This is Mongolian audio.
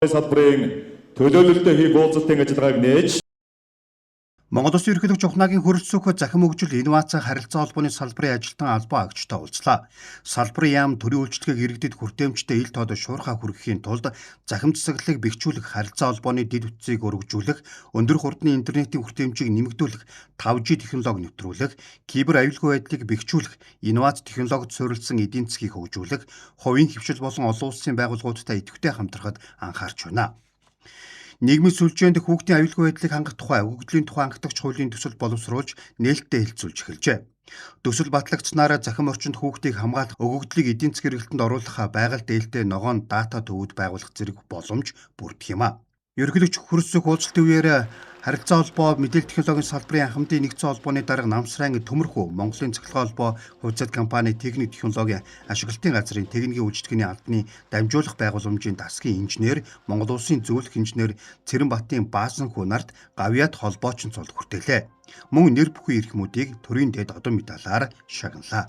салбарын төлөөлөлтөд хийх уулзалтын ажиллагааг нээж Монгол Улсын ерөнхийлөгч ухнагийн хөрөлцөх захим хөгжил инновац харилцаа холбооны салбарын ажилтан албан агчтай уулзлаа. Салбарын яам төрийн үйлчлэгийг иргэдэд хүртээмжтэй ил тод шуурхай хүргэхийн тулд захим засаглалыг бэхжүүлэх, харилцаа холбооны дэд үтцийг өргөжүүлэх, өндөр хурдны интернетийн хүртээмжийг нэмэгдүүлэх, 5G технологи нэвтрүүлэх, кибер аюулгүй байдлыг бэхжүүлэх, инновац технологид суурилсан эдийн засгийг хөгжүүлэх, хувийн хвшил болон олон улсын байгууллагуудтай идэвхтэй хамтрахад анхаарч байна. Нийгмийн сүлжээнд хүүхдийн аюулгүй байдлыг хангах тухай өгөгдлийн тухай хангалттай хуулийн төсөл боловсруулж нээлттэй хэлэлцүүлж эхэлжээ. Төсөл батлагдсанаар захим орчинд хүүхдийг хамгаалах, өгөгдлийг эдийн засгийн эргэлтэнд оруулах, байгаль дээлтэй ногоон дата төвүүд байгуулах зэрэг боломж бүрдэх юм а. Ерөнхийлөгч хөрөлцөх уулзалтын үеэр харилцаа холбоо, мэдээлэл технологийн салбарын хамтын нэгдсэн холбооны дарга Намсрайн Төмөрхүү, Монголын цахилгаан холбоо хувьцаат компани техник технологийн ашиглалтын газрын техникийн үйлчлэгээний албаны дамжуулах байгууламжийн дасгийн инженер, Монгол Улсын зөвлөх инженер Цэрэнбатын Баазанхүү нарт гавьяат холбоочин цолд хүртээлээ. Мөн нэр бүхий эрхмүүдийг төрийн дэд одон медалаар шагналаа.